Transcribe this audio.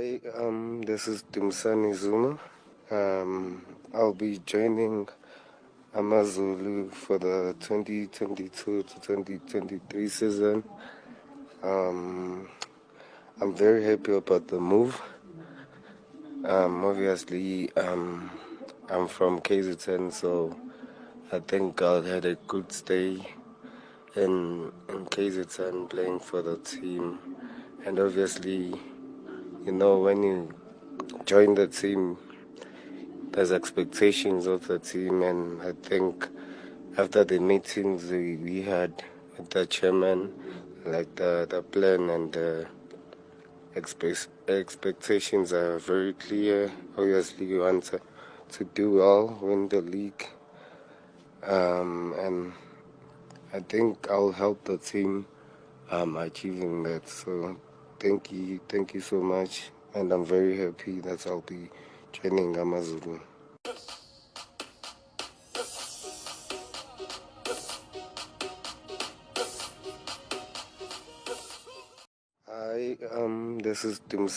Hi, this is Dumisani Zuma. I'll be joining AmaZulu for the 2022 to 2023 season. I'm very happy about the move. Obviously, I'm from KZN, so I think God had a good stay in KZN playing for the team. And obviously, when you join the team, there's expectations of the team, and I think after the meetings we had with the chairman, like the plan and the expectations are very clear. Obviously, we want to do well, win the league, and I think I'll help the team achieving that. So thank you so much, and I'm very happy that I'll be joining AmaZulu. Hi, this is Dumisani.